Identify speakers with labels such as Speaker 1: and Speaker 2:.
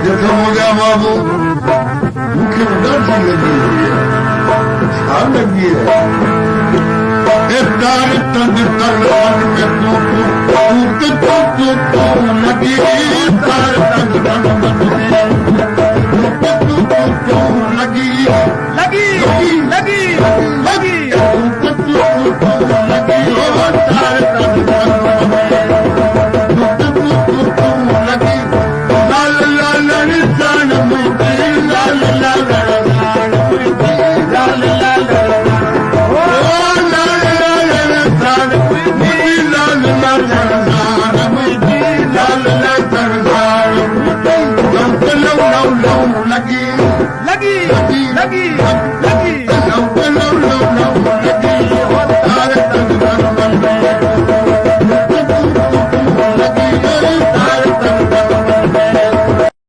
Speaker 1: हो गया बाबू मुख्य दर्शन लगी हुई है छा लगी है तार तन तन लगी तार तन तन लगी लगी लगी लगी तार तन लगी लगी लगी